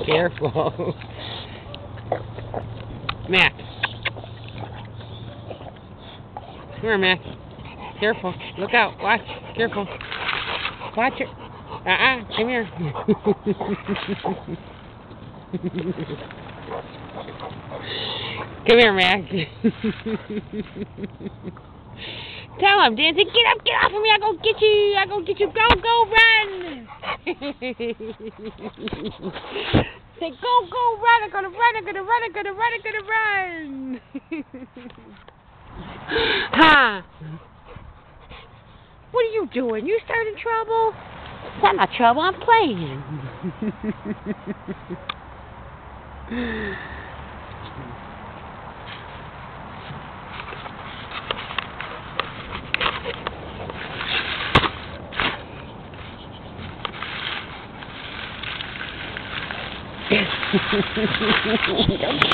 Careful. Mac. Come here, Mac. Careful. Look out. Watch. Careful. Watch it. Come here. Come here, Mac. Tell him, Dancing, get up, get off of me, I go get you, go, run! Say, go, run, I'm gonna run! Huh? What are you doing? You starting trouble? That's not trouble, I'm playing. Don't